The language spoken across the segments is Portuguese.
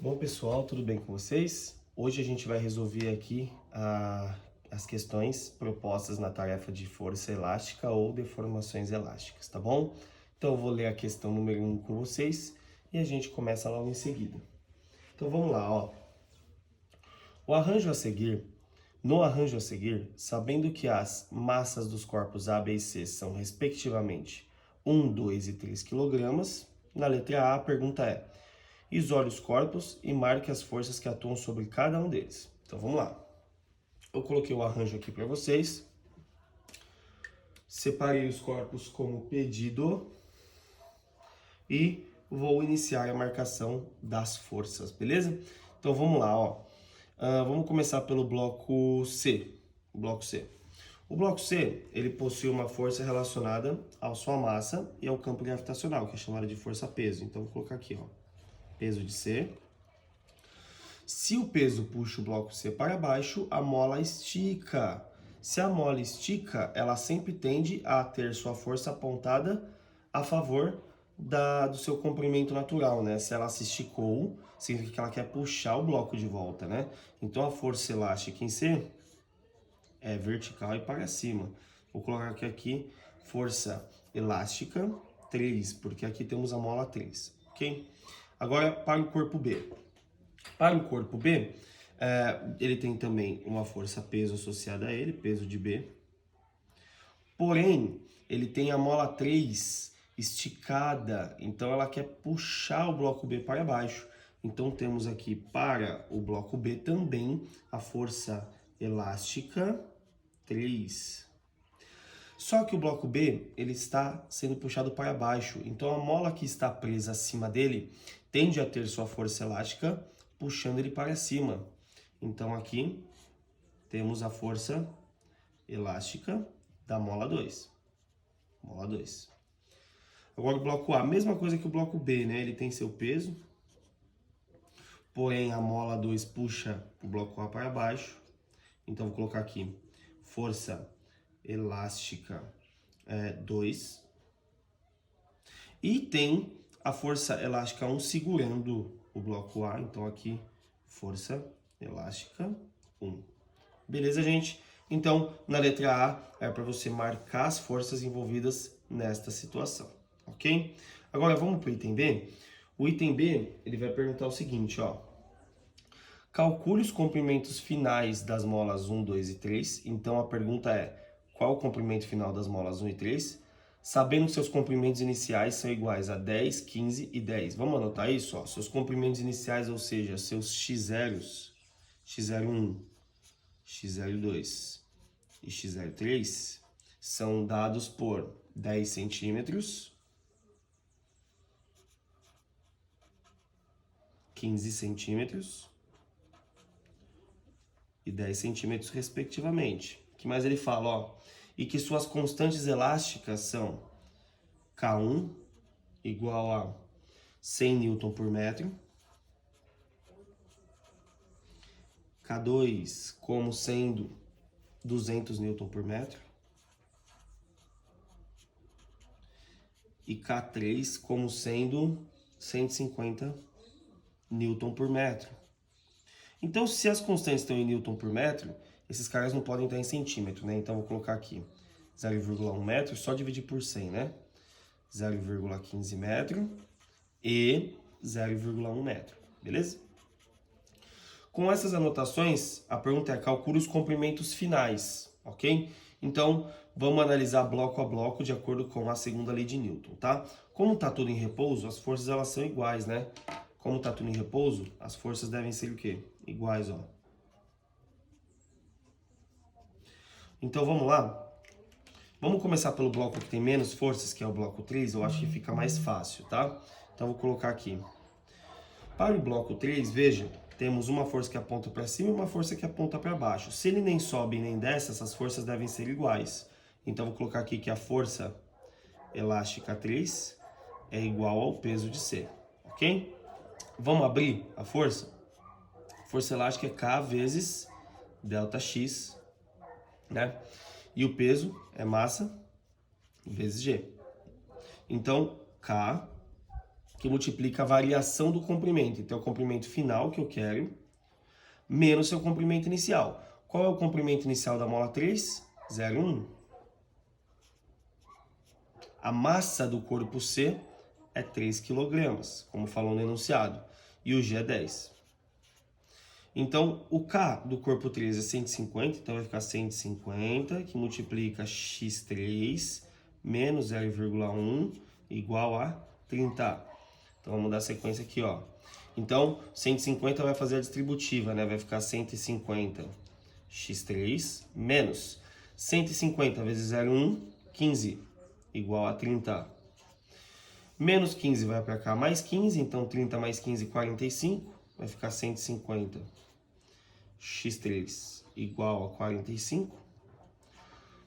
Bom, pessoal, tudo bem com vocês? Hoje a gente vai resolver aqui as questões propostas na tarefa de força elástica ou deformações elásticas, tá bom? Então eu vou ler a questão número 1 com vocês e a gente começa logo em seguida. Então vamos lá, ó. No arranjo a seguir, sabendo que as massas dos corpos A, B e C são respectivamente 1, 2 e 3 kg, na letra A a pergunta é: isole os corpos e marque as forças que atuam sobre cada um deles. Então vamos lá. Eu coloquei o arranjo aqui para vocês. Separei os corpos como pedido e vou iniciar a marcação das forças, beleza? Então vamos lá, ó. Vamos começar pelo bloco C. O bloco C. O bloco C, ele possui uma força relacionada à sua massa e ao campo gravitacional, que é chamada de força-peso. Então vou colocar aqui, ó. Peso de C. Se o peso puxa o bloco C para baixo, a mola estica. Se a mola estica, ela sempre tende a ter sua força apontada a favor do seu comprimento natural, né? Se ela se esticou, significa que ela quer puxar o bloco de volta, né? Então a força elástica em C é vertical e para cima. Vou colocar aqui força elástica 3, porque aqui temos a mola 3, ok? Agora para o corpo B. Para o corpo B, ele tem também uma força-peso associada a ele, peso de B. Porém, ele tem a mola 3 esticada, então ela quer puxar o bloco B para baixo. Então temos aqui para o bloco B também a força elástica 3. Só que o bloco B, ele está sendo puxado para baixo, então a mola que está presa acima dele tende a ter sua força elástica puxando ele para cima. Então aqui temos a força elástica da mola 2. Mola 2. Agora o bloco A, mesma coisa que o bloco B, né? Ele tem seu peso, porém a mola 2 puxa o bloco A para baixo. Então vou colocar aqui força elástica 2. E tem a força elástica 1 segurando o bloco A. Então aqui, força elástica 1. Beleza, gente? Então, na letra A é para você marcar as forças envolvidas nesta situação, ok? Agora vamos para o item B. O item B, ele vai perguntar o seguinte, ó. Calcule os comprimentos finais das molas 1, 2 e 3. Então a pergunta é: qual o comprimento final das molas 1 e 3? Sabendo que seus comprimentos iniciais são iguais a 10, 15 e 10. Vamos anotar isso? Ó. Seus comprimentos iniciais, ou seja, seus x0s, x01, x02 e x03, são dados por 10 centímetros, 15 centímetros e 10 centímetros, respectivamente. O que mais ele fala? Ó, e que suas constantes elásticas são K1 igual a 100 Newton por metro, K2 como sendo 200 Newton por metro e K3 como sendo 150 Newton por metro. Então, se as constantes estão em Newton por metro, esses caras não podem estar em centímetro, né? Então, vou colocar aqui 0,1 metro, só dividir por 100, né? 0,15 metro e 0,1 metro, beleza? Com essas anotações, a pergunta é: calcule os comprimentos finais, ok? Então, vamos analisar bloco a bloco de acordo com a segunda lei de Newton, tá? Como está tudo em repouso, as forças elas são iguais, né? Como está tudo em repouso, as forças devem ser o quê? Iguais, ó. Então, vamos lá. Vamos começar pelo bloco que tem menos forças, que é o bloco 3. Eu acho que fica mais fácil, tá? Então, vou colocar aqui. Para o bloco 3, veja, temos uma força que aponta para cima e uma força que aponta para baixo. Se ele nem sobe nem desce, essas forças devem ser iguais. Então, vou colocar aqui que a força elástica 3 é igual ao peso de C, ok? Vamos abrir a força? A força elástica é K vezes ΔX, né? E o peso é massa vezes G. Então, K, que multiplica a variação do comprimento. Então, é o comprimento final que eu quero, menos seu comprimento inicial. Qual é o comprimento inicial da mola 3? 0,1. A massa do corpo C é 3 kg, como falou no enunciado, e o G é 10. Então, o K do corpo 3 é 150, então vai ficar 150, que multiplica x3 menos 0,1 igual a 30. Então, vamos dar sequência aqui, ó. Então, 150 vai fazer a distributiva, né? Vai ficar 150 x3 menos 150 vezes 0,1, 15, igual a 30. Menos 15 vai para cá, mais 15, então 30 mais 15, 45, vai ficar 150 x3 igual a 45.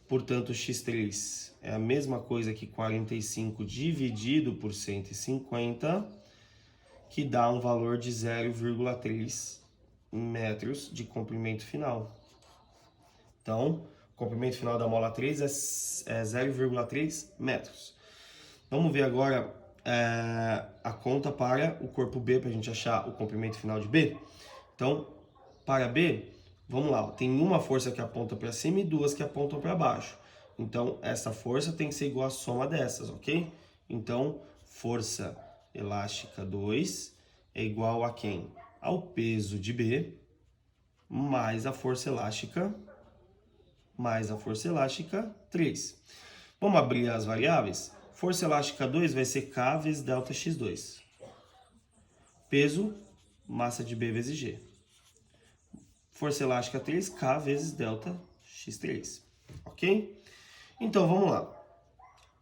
Portanto, x3 é a mesma coisa que 45 dividido por 150, que dá um valor de 0,3 metros de comprimento final. Então, o comprimento final da mola 3 é 0,3 metros. Vamos ver agora a conta para o corpo B, para a gente achar o comprimento final de B. Então, para B, vamos lá, tem uma força que aponta para cima e duas que apontam para baixo. Então, essa força tem que ser igual à soma dessas, ok? Então, força elástica 2 é igual a quem? Ao peso de B mais a força elástica 3. Vamos abrir as variáveis? Força elástica 2 vai ser K vezes delta x2. Peso, massa de B vezes G. Força elástica 3, K vezes delta x3. Ok? Então, vamos lá.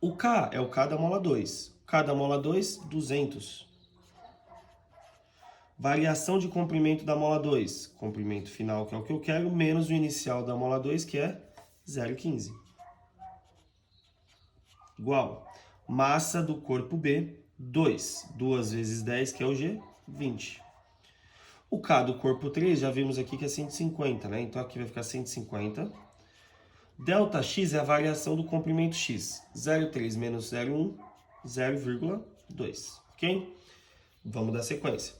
O K é o K da mola 2. K da mola 2, 200. Variação de comprimento da mola 2. Comprimento final, que é o que eu quero, menos o inicial da mola 2, que é 0,15. Igual. Massa do corpo B, 2. 2 vezes 10, que é o G, 20. O K do corpo 3, já vimos aqui que é 150, né? Então, aqui vai ficar 150. Delta x é a variação do comprimento x. 0,3 menos 0,1, 0,2. Ok? Vamos dar sequência.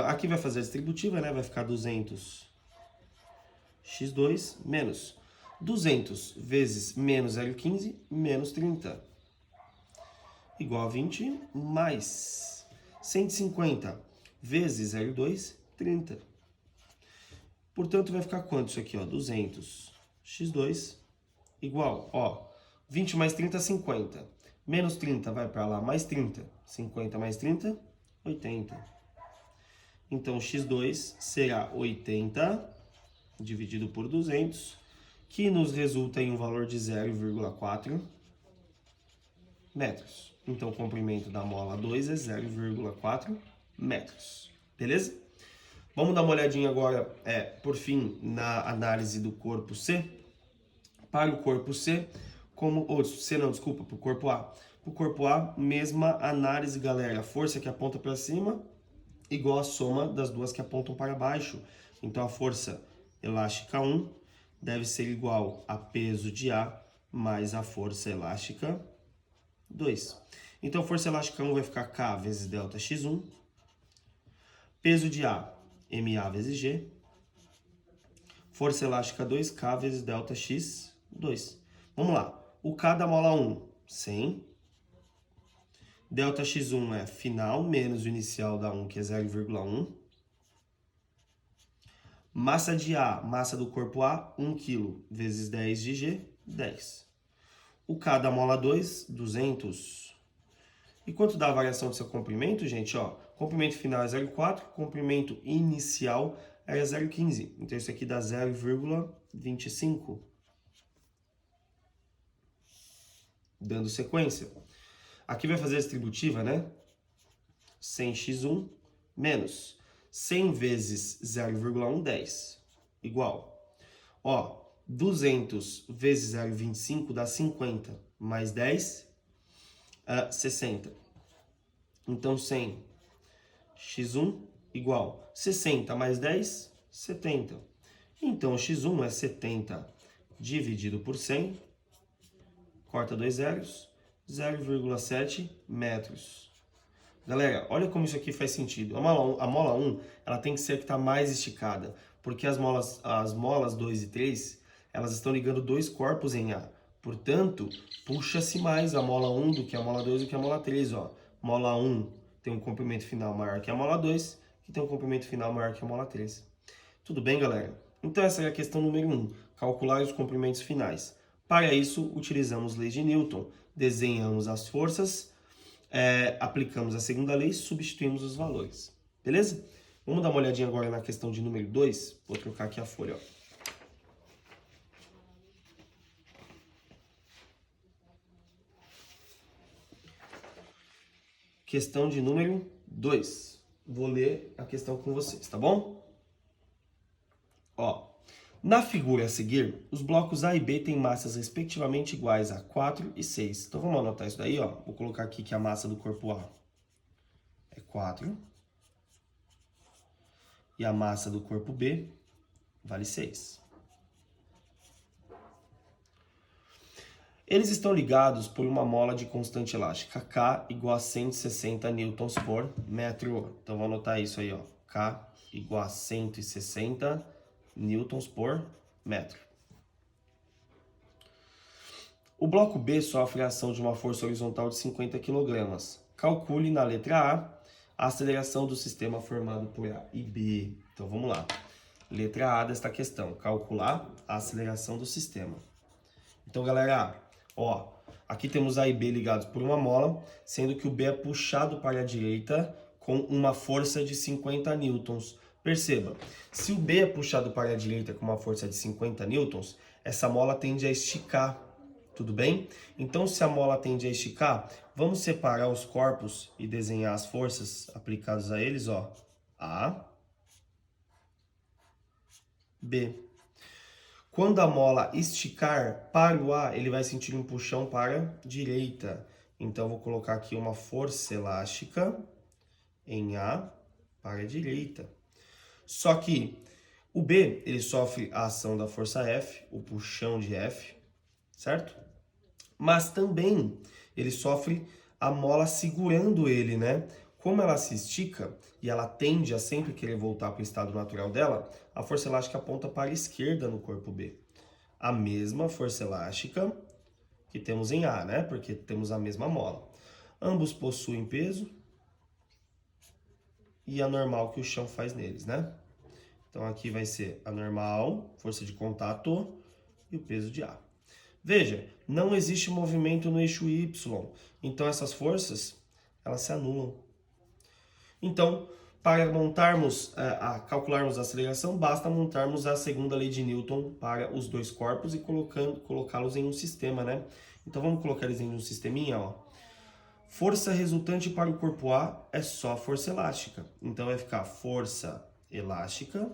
Aqui vai fazer a distributiva, né? Vai ficar 200 x2 menos 200 vezes menos 0,15 menos 30. Igual a 20 mais 150 vezes 0,2, 30. Portanto, vai ficar quanto isso aqui, ó? 200 x2 igual, ó, 20 mais 30, 50. Menos 30 vai para lá, mais 30. 50 mais 30, 80. Então, x2 será 80 dividido por 200, que nos resulta em um valor de 0,4 metros. Então, o comprimento da mola 2 é 0,4 metros. Beleza? Vamos dar uma olhadinha agora, por fim, na análise do corpo C. Para o corpo C, para o corpo A. Para o corpo A, mesma análise, galera. A força que aponta para cima igual a soma das duas que apontam para baixo. Então, a força elástica 1 deve ser igual a peso de A mais a força elástica 2. Então, força elástica 1 vai ficar K vezes delta x1. Peso de A, MA vezes G. Força elástica 2, K vezes delta x2. Vamos lá. O K da mola 1, 100. Delta x1 é final menos o inicial da 1, que é 0,1. Massa de A, massa do corpo A, 1 kg vezes 10 de G, 10. O K da mola 2, 200. E quanto dá a variação do seu comprimento, gente? Ó, comprimento final é 0,4, comprimento inicial é 0,15. Então, isso aqui dá 0,25. Dando sequência. Aqui vai fazer a distributiva, né? 100x1 menos 100 vezes 0,1, 10. Igual. Ó, 200 vezes 0,25 dá 50. Mais 10, 60. Então, 100 x1 igual 60 mais 10, 70. Então, x1 é 70 dividido por 100. Corta 2 zeros. 0,7 metros. Galera, olha como isso aqui faz sentido. A mola 1, ela tem que ser a que está mais esticada, porque as molas 2 e 3, elas estão ligando dois corpos em A. Portanto, puxa-se mais a mola 1 do que a mola 2 do que a mola 3. Ó. Mola 1 tem um comprimento final maior que a mola 2, que tem um comprimento final maior que a mola 3. Tudo bem, galera? Então essa é a questão número 1, calcular os comprimentos finais. Para isso, utilizamos leis de Newton. Desenhamos as forças, aplicamos a segunda lei e substituímos os valores. Beleza? Vamos dar uma olhadinha agora na questão de número 2. Vou trocar aqui a folha. Ó. Questão de número 2. Vou ler a questão com vocês, tá bom? Ó, na figura a seguir, os blocos A e B têm massas respectivamente iguais a 4 e 6. Então vamos anotar isso daí, ó. Vou colocar aqui que a massa do corpo A é 4 e a massa do corpo B vale 6. Eles estão ligados por uma mola de constante elástica, K igual a 160 newtons por metro. Então vamos anotar isso aí, ó. K igual a 160 newtons por metro. O bloco B sofre a ação de uma força horizontal de 50 kg. Calcule na letra A aceleração do sistema formado por A e B. Então vamos lá. Letra A desta questão, calcular a aceleração do sistema. Então, galera, ó, aqui temos A e B ligados por uma mola, sendo que o B é puxado para a direita com uma força de 50 newtons. Perceba, se o B é puxado para a direita com uma força de 50 newtons, essa mola tende a esticar, tudo bem? Então, se a mola tende a esticar, vamos separar os corpos e desenhar as forças aplicadas a eles, ó. A, B. Quando a mola esticar para o A, ele vai sentir um puxão para a direita. Então, vou colocar aqui uma força elástica em A para a direita. Só que o B, ele sofre a ação da força F, o puxão de F, certo? Mas também ele sofre a mola segurando ele, né? Como ela se estica e ela tende a sempre querer voltar para o estado natural dela, a força elástica aponta para a esquerda no corpo B. A mesma força elástica que temos em A, né? Porque temos a mesma mola. Ambos possuem peso e a normal que o chão faz neles, né? Então aqui vai ser a normal, força de contato e o peso de A. Veja, não existe movimento no eixo Y, então essas forças, elas se anulam. Então, para calcularmos a aceleração, basta montarmos a segunda lei de Newton para os dois corpos e colocá-los em um sistema, né? Então vamos colocar eles em um sisteminha, ó. Força resultante para o corpo A é só força elástica. Então vai ficar força elástica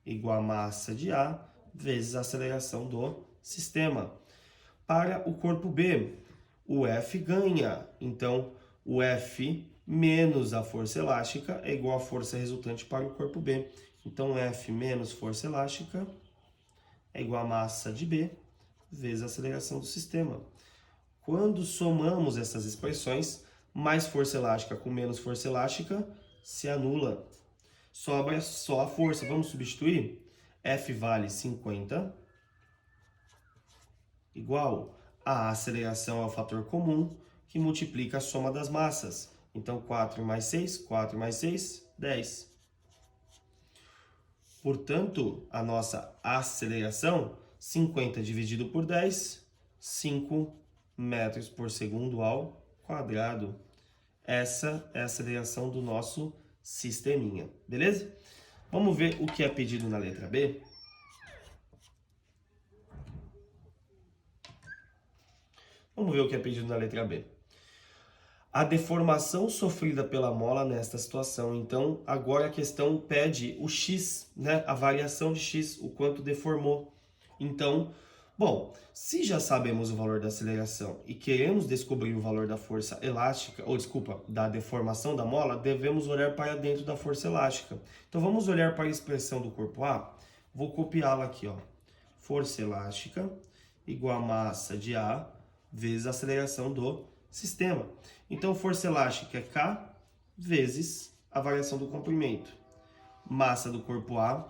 igual a massa de A vezes a aceleração do sistema. Para o corpo B, o F ganha. Então, o F menos a força elástica é igual a força resultante para o corpo B. Então, F menos força elástica é igual a massa de B vezes a aceleração do sistema. Quando somamos essas expressões, mais força elástica com menos força elástica se anula. Sobra só a força. Vamos substituir? F vale 50 igual a aceleração é o fator comum que multiplica a soma das massas. Então, 4 mais 6, 10. Portanto, a nossa aceleração, 50 dividido por 10, 5 metros por segundo ao quadrado. Essa é a aceleração do nosso sisteminha, beleza? Vamos ver o que é pedido na letra B? Vamos ver o que é pedido na letra B. A deformação sofrida pela mola nesta situação. Então, agora a questão pede o x, né? A variação de x, o quanto deformou. Então, bom, se já sabemos o valor da aceleração e queremos descobrir o valor da força elástica, da deformação da mola, devemos olhar para dentro da força elástica. Então, vamos olhar para a expressão do corpo A. Vou copiá-la aqui, ó. Força elástica igual a massa de A vezes a aceleração do sistema. Então, força elástica é K vezes a variação do comprimento. Massa do corpo A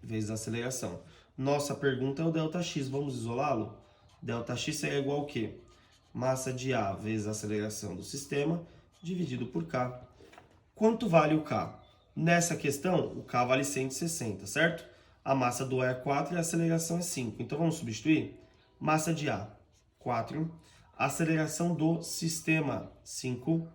vezes a aceleração. Nossa pergunta é o ΔX, vamos isolá-lo? ΔX é igual ao quê? Massa de A vezes a aceleração do sistema, dividido por K. Quanto vale o K? Nessa questão, o K vale 160, certo? A massa do A é 4 e a aceleração é 5. Então, vamos substituir? Massa de A, 4. Aceleração do sistema, 5.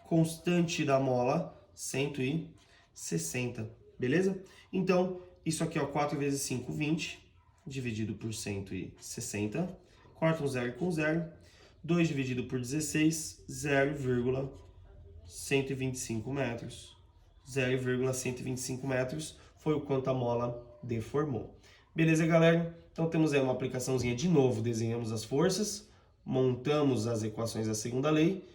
Constante da mola, 160. Beleza? Então, isso aqui, ó, 4 vezes 5, 20. Dividido por 160. Corta um zero com zero. 2 dividido por 16, 0,125 metros. 0,125 metros foi o quanto a mola deformou. Beleza, galera? Então temos aí uma aplicaçãozinha de novo. Desenhamos as forças, montamos as equações da segunda lei,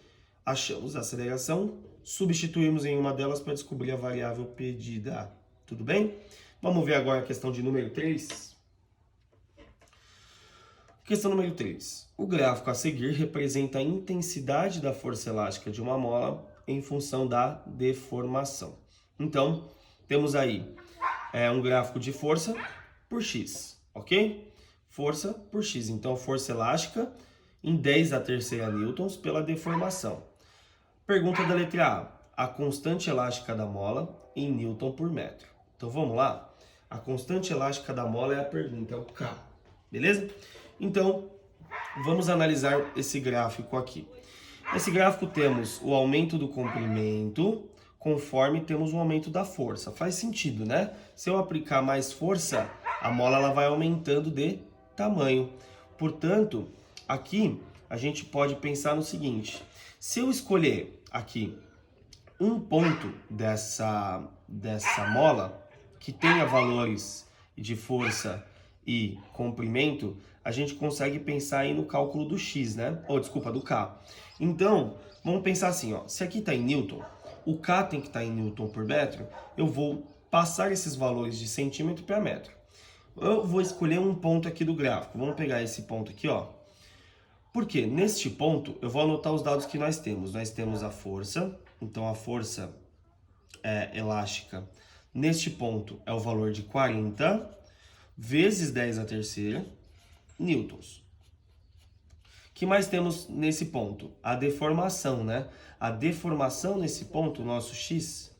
achamos a aceleração, substituímos em uma delas para descobrir a variável pedida. Tudo bem? Vamos ver agora a questão de número 3. Questão número 3. O gráfico a seguir representa a intensidade da força elástica de uma mola em função da deformação. Então, temos aí um gráfico de força por x, ok? Força por x. Então, força elástica em 10 a terceira newtons pela deformação. Pergunta da letra A. A constante elástica da mola em newton por metro. Então, vamos lá? A constante elástica da mola é a pergunta, é o K. Beleza? Então, vamos analisar esse gráfico aqui. Nesse gráfico temos o aumento do comprimento, conforme temos o aumento da força. Faz sentido, né? Se eu aplicar mais força, a mola ela vai aumentando de tamanho. Portanto, aqui a gente pode pensar no seguinte. Se eu escolher aqui um ponto dessa mola que tenha valores de força e comprimento, a gente consegue pensar aí no cálculo do x, né? Ou, desculpa, do K. Então, vamos pensar assim, ó. Se aqui está em newton, o K tem que estar em newton por metro, eu vou passar esses valores de centímetro para metro. Eu vou escolher um ponto aqui do gráfico. Vamos pegar esse ponto aqui, ó. Porque neste ponto, eu vou anotar os dados que nós temos. Nós temos a força, então a força elástica neste ponto é o valor de 40 vezes 10 a terceira newtons. O que mais temos nesse ponto? A deformação, né? A deformação nesse ponto, o nosso x,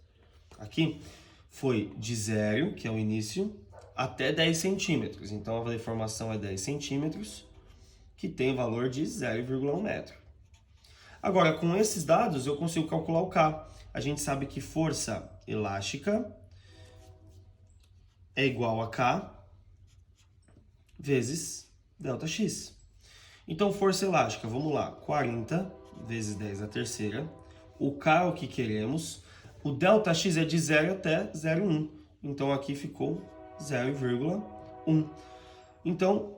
aqui, foi de 0, que é o início, até 10 centímetros. Então, a deformação é 10 centímetros, que tem valor de 0,1 metro. Agora, com esses dados, eu consigo calcular o K. A gente sabe que força elástica é igual a K vezes ΔX. Então, força elástica, vamos lá, 40 vezes 10 a terceira. O K é o que queremos. O ΔX é de 0 até 0,1. Então, aqui ficou 0,1. Então,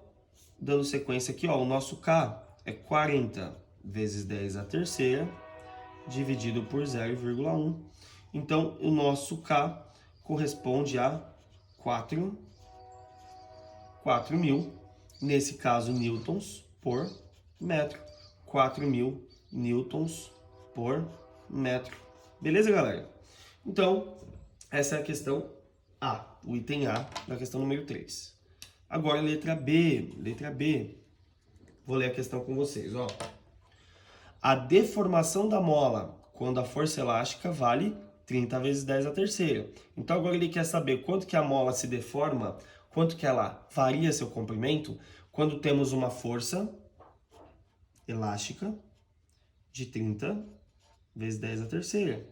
dando sequência aqui, ó, o nosso K é 40 vezes 10 a terceira, dividido por 0,1. Então, o nosso K corresponde a 4.000, nesse caso, newtons por metro. 4.000 newtons por metro. Beleza, galera? Então, essa é a questão A, o item A da questão número 3. Agora, letra B. Letra B. Vou ler a questão com vocês, ó. A deformação da mola, quando a força elástica vale 30 vezes 10 a terceira. Então, agora ele quer saber quanto que a mola se deforma, quanto que ela varia seu comprimento, quando temos uma força elástica de 30 vezes 10 a terceira.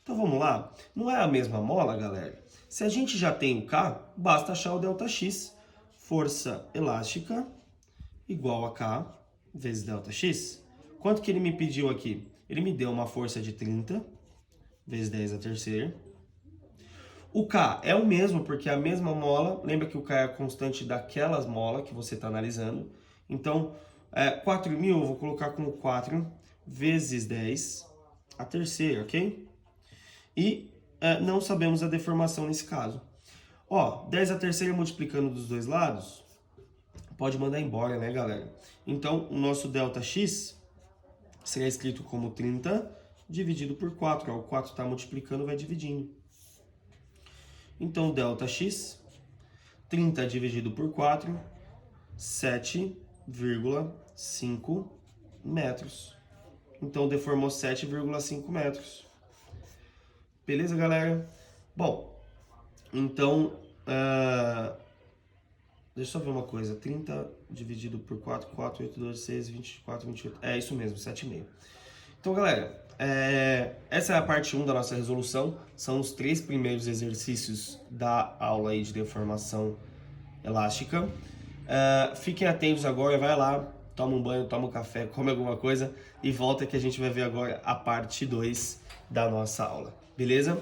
Então, vamos lá. Não é a mesma mola, galera? Se a gente já tem o K, basta achar o ΔX. Força elástica igual a K vezes ΔX. Quanto que ele me pediu aqui? Ele me deu uma força de 30 vezes 10 a terceira. O K é o mesmo, porque é a mesma mola. Lembra que o K é a constante daquelas molas que você está analisando. Então, 4.000 eu vou colocar como 4 vezes 10 a terceira, ok? E não sabemos a deformação nesse caso. Ó, 10 a terceira multiplicando dos dois lados, pode mandar embora, né, galera? Então, o nosso ΔX será escrito como 30 dividido por 4. O 4 está multiplicando, vai dividindo. Então, ΔX, 30 dividido por 4, 7,5 metros. Então, deformou 7,5 metros. Beleza, galera? Bom, então, deixa eu só ver uma coisa. 30 dividido por 4, 4, 8, 12, 6, 24, 28. É isso mesmo, 7,5. Então, galera, essa é a parte 1 da nossa resolução. São os 3 primeiros exercícios da aula aí de deformação elástica. Fiquem atentos agora, vai lá, toma um banho, toma um café, come alguma coisa e volta que a gente vai ver agora a parte 2 da nossa aula. Beleza?